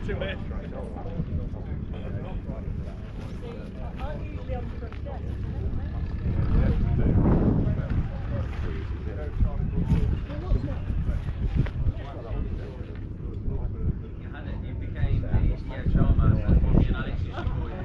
to it. I'm usually on the front desk. You became the showmaster, and Alex used to call you.